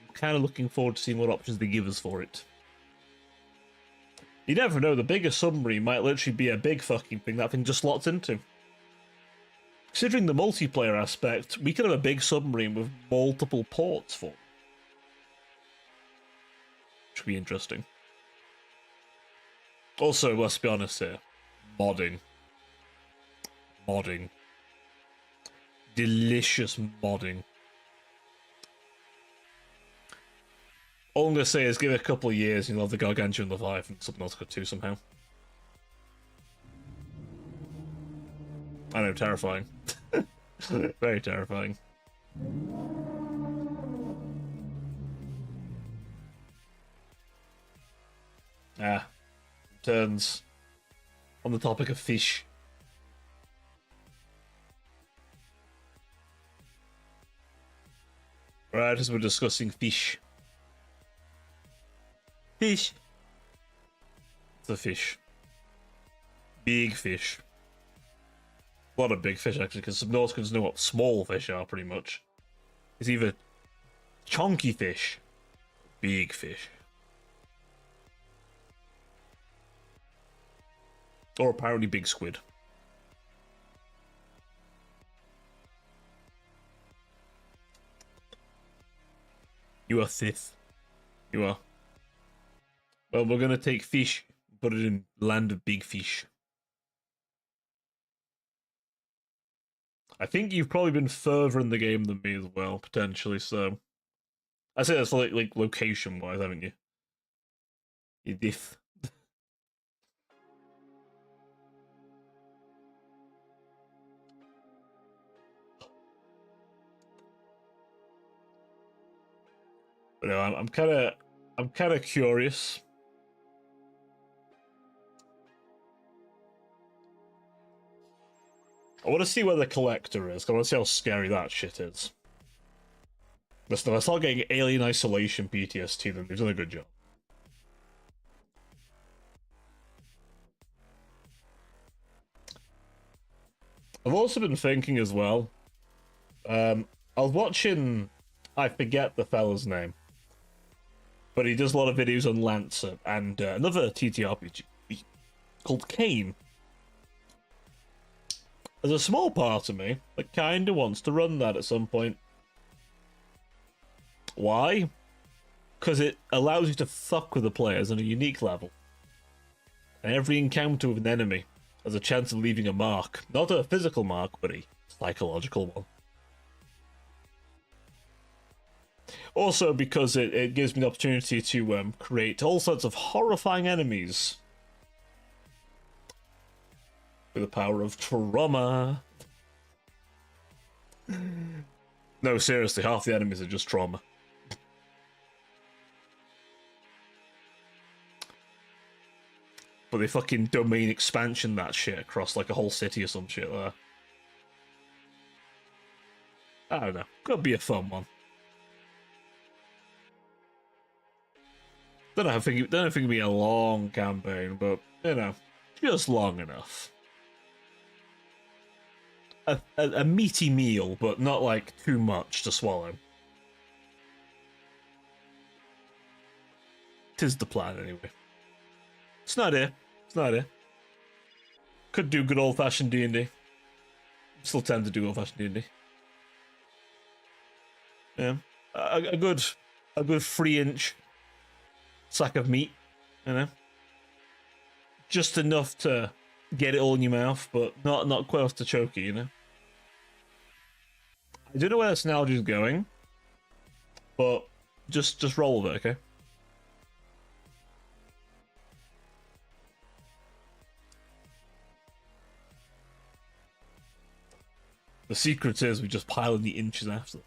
I'm kind of looking forward to seeing what options they give us for it. You never know, the bigger submarine might literally be a big fucking thing that thing just slots into. Considering the multiplayer aspect, we could have a big submarine with multiple ports for it. Which would be interesting. Also, let's be honest here. Modding. Modding. Delicious modding. All I'm going to say is give it a couple of years and you'll have the Gargantuan Leviathan and Subnautica 2 somehow. I know, terrifying. Very terrifying. Turns on the topic of fish. Right, as we're discussing fish. Fish. It's a fish. Big fish. A lot of big fish, actually, because Subnauticans know what small fish are, pretty much. It's either chunky fish, big fish. Or apparently big squid. You are Sith. You are. Well, we're gonna take fish, put it in land of big fish. I think you've probably been further in the game than me as well, potentially, so... I say that's like location-wise, haven't you? You diff. But no, I'm kind of curious. I want to see where the collector is. I want to see how scary that shit is. Listen, if I start getting alien isolation PTSD, then they've done a good job. I've also been thinking as well. I was watching. I forget the fella's name, but he does a lot of videos on Lancer and another TTRPG called Kane. There's a small part of me that kinda wants to run that at some point. Why? Because it allows you to fuck with the players on a unique level. And every encounter with an enemy has a chance of leaving a mark. Not a physical mark, but a psychological one. Also because it gives me the opportunity to create all sorts of horrifying enemies. With the power of trauma. No, seriously, half the enemies are just trauma. But they fucking domain expansion that shit across like a whole city or some shit there. I don't know. Could be a fun one. Don't know if it'll be a long campaign, but you know, just long enough. A meaty meal, but not like too much to swallow. 'Tis the plan anyway. It's not here. It's not here. Could do good old-fashioned D&D. Still tend to do old-fashioned D&D. Yeah, a good 3-inch sack of meat, you know, just enough to get it all in your mouth, but not quite enough to choke you, you know. I don't know where this analogy is going, but just roll with it, okay? The secret is we just pile in the inches after.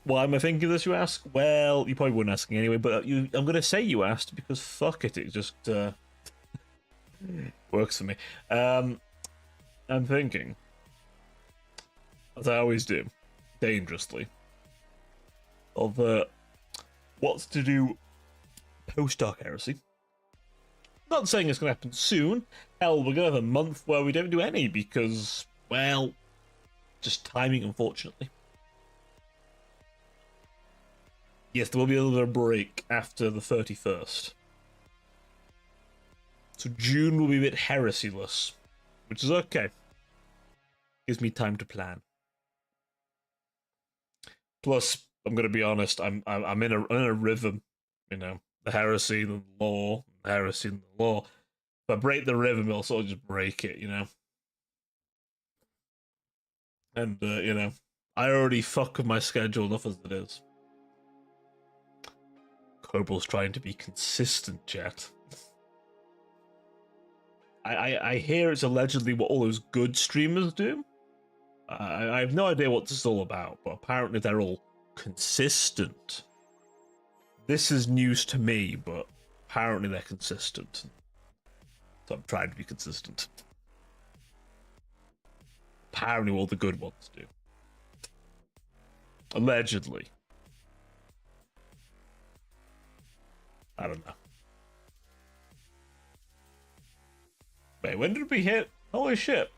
Why am I thinking this, you ask? Well, you probably weren't asking anyway, but I'm going to say you asked because fuck it, it just works for me. I'm thinking, as I always do, dangerously, of what's to do post-Dark Heresy. Not saying it's going to happen soon. Hell, we're going to have a month where we don't do any because, well, just timing, unfortunately. Yes, there will be a little break after the 31st. So June will be a bit heresy-less, which is okay. Gives me time to plan. Plus, I'm gonna be honest, I'm in a rhythm, you know. The heresy, the law, the heresy, and the law. If I break the rhythm, I'll sort of just break it, you know. And you know, I already fuck with my schedule enough as it is. Kobol's trying to be consistent, chat. I hear it's allegedly what all those good streamers do. I have no idea what this is all about, but apparently they're all consistent. This is news to me, but apparently they're consistent. So I'm trying to be consistent. Apparently all the good ones do. Allegedly. I don't know. Wait, when did we hit? Holy shit.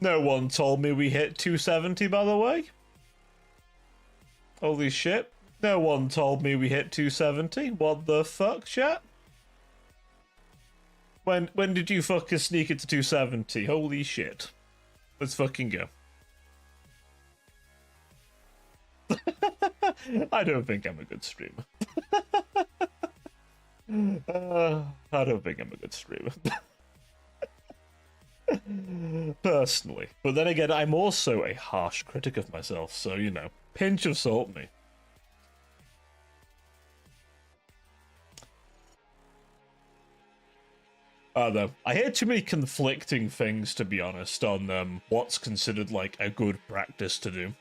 No one told me we hit 270, by the way. Holy shit. No one told me we hit 270. What the fuck, chat? When did you fucking sneak it to 270? Holy shit. Let's fucking go. I don't think I'm a good streamer. I don't think I'm a good streamer. Personally. But then again, I'm also a harsh critic of myself, so, you know, pinch of salt me. No, I hear too many conflicting things, to be honest, on what's considered like a good practice to do.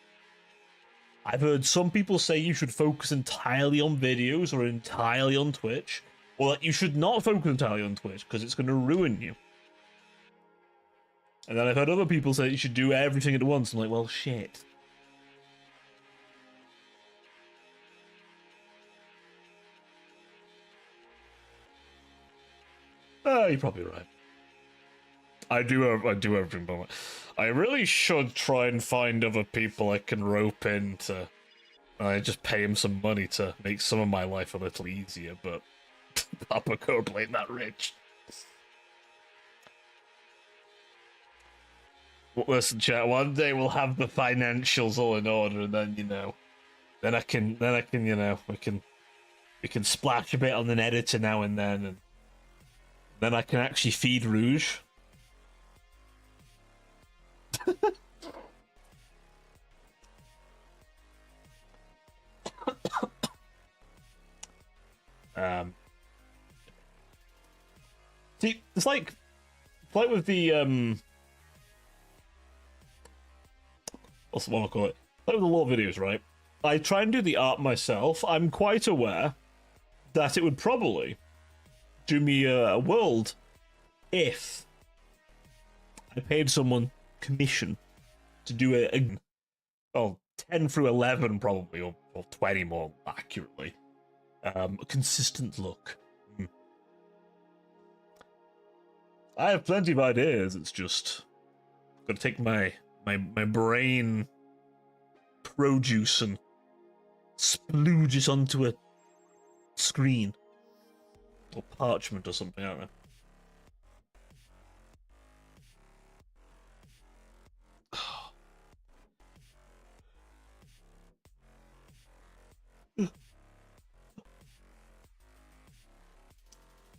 I've heard some people say you should focus entirely on videos or entirely on Twitch, or that you should not focus entirely on Twitch because it's going to ruin you. And then I've heard other people say you should do everything at once. I'm like, well, shit. You're probably right. I do everything, but I really should try and find other people I can rope in to. I just pay him some money to make some of my life a little easier, but Papa Korbel ain't that rich. Listen, chat. One day we'll have the financials all in order, and then you know, then I can, you know, we can splash a bit on an editor now and then then I can actually feed Rouge. See, it's like with the what's the one I call it? Like with the law videos, right? I try and do the art myself. I'm quite aware that it would probably do me a world if I paid someone commission to do a 10 through 11 probably, or 20 more accurately. A consistent look. I have plenty of ideas, it's just gotta take my brain produce and splooge it onto a screen. Or parchment or something, I don't know.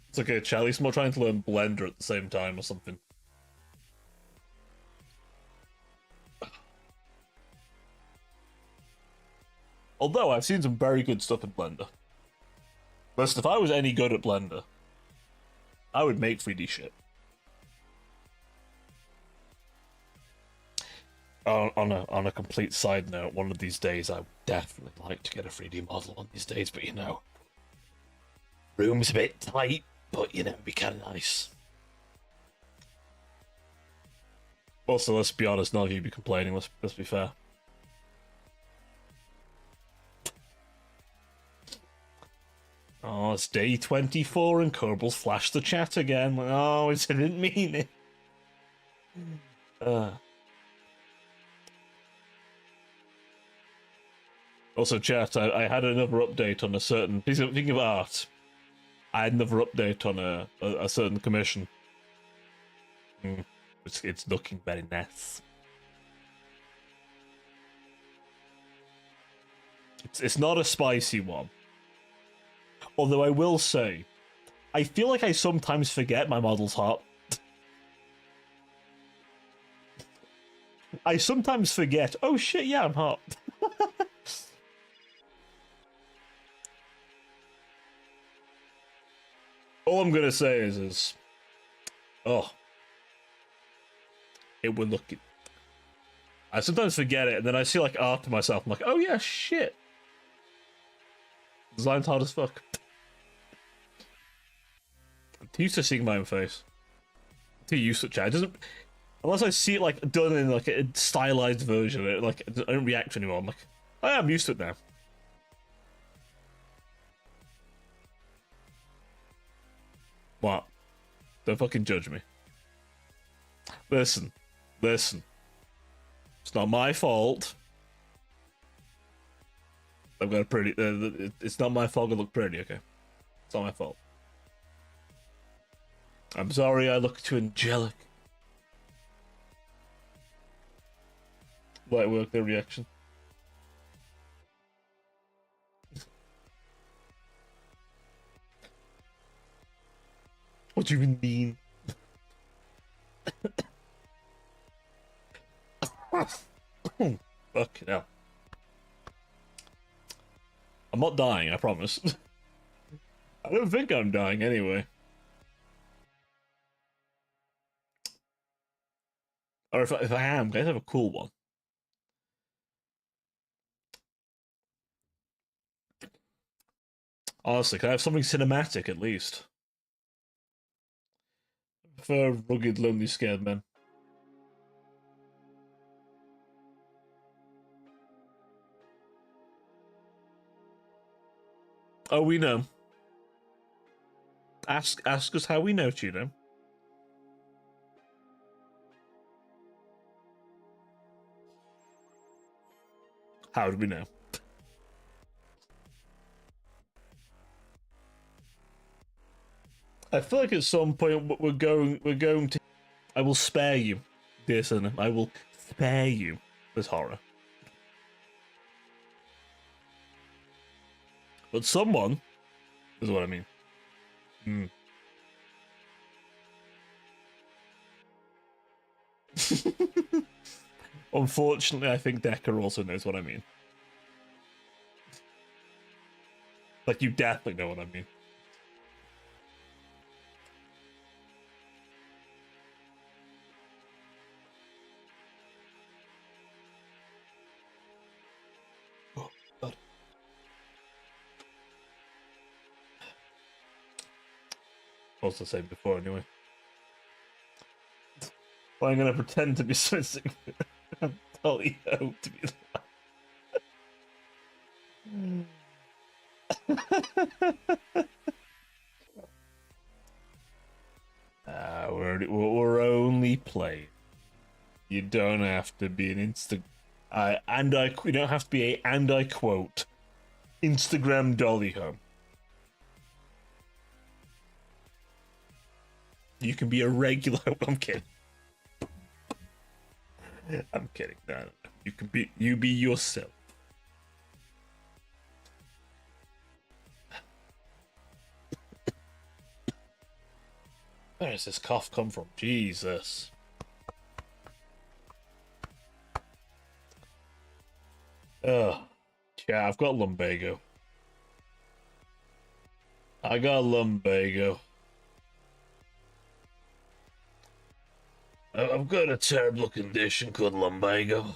It's okay, chat. At least I'm not trying to learn Blender at the same time or something. Although I've seen some very good stuff in Blender. Listen, if I was any good at Blender, I would make 3D shit. On a complete side note, one of these days I would definitely like to get a 3D model one of these days, but you know, room's a bit tight, but you know, it'd be kind of nice. Also, let's be honest, none of you'd be complaining. Let's be fair. Oh, it's day 24 and Kerbals flashed the chat again. Oh, I didn't mean it. Also, chat, I had another update on a certain... Speaking of art, I had another update on a certain commission. It's looking very nice. It's not a spicy one. Although I will say, I feel like I sometimes forget my model's hot. I sometimes forget, oh shit, yeah, I'm hot. All I'm gonna say is, oh, it would look... I sometimes forget it, and then I see like art to myself, I'm like, oh yeah, shit. Design's hard as fuck. I'm too used to seeing my own face. I'm too used to chat. It doesn't... Unless I see it like done in like a stylized version, it like I don't react anymore. I'm like, oh yeah, I'm used to it now. What? Don't fucking judge me. Listen. It's not my fault. I've got a pretty... it's not my fault I look pretty, okay? It's not my fault. I'm sorry I look too angelic. Light work, their reaction. What do you mean? Fucking hell. I'm not dying, I promise. I don't think I'm dying anyway. Or if I am, guys, have a cool one. Honestly, can I have something cinematic at least? For rugged, lonely, scared men. Oh, we know. Ask us how we know, Tudo. How do we know? I feel like at some point we're going to... I will spare you, dear son. I will spare you this horror. But someone is what I mean. Unfortunately, I think Decker also knows what I mean. Like, you definitely know what I mean. Oh, God. I was the same before, anyway. Well, I'm gonna pretend to be switching. I'm totally hope to be we're only playing. You don't have to be an you don't have to be a, and I quote, Instagram dolly home. You can be a regular. I'm kidding. I'm kidding. No. You be yourself. Where does this cough come from? Jesus. Ugh. Yeah, I've got lumbago. I got lumbago. I've got a terrible condition called lumbago.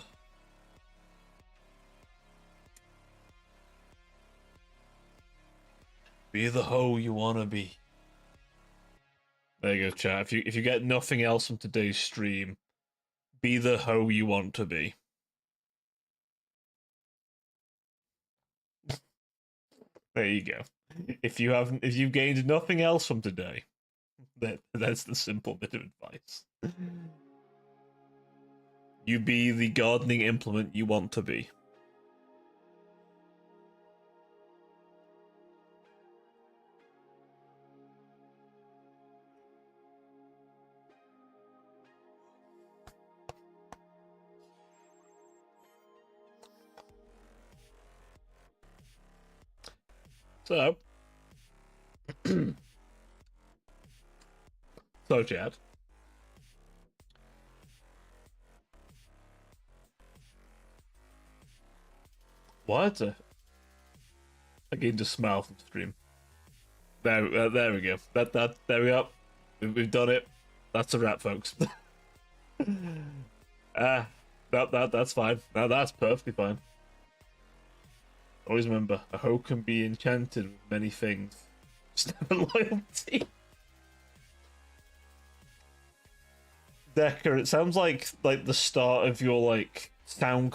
Be the hoe you wanna be. There you go, chat. If you get nothing else from today's stream, be the hoe you want to be. There you go. If you've gained nothing else from today, that's the simple bit of advice. You be the gardening implement you want to be. So, so Chad, what? I gained a smile from stream. There we go. There we go. We've done it. That's a wrap, folks. Ah, that's fine. Now that's perfectly fine. Always remember, a hoe can be enchanted with many things. Just never loyalty. Decker, it sounds like the start of your like SoundCloud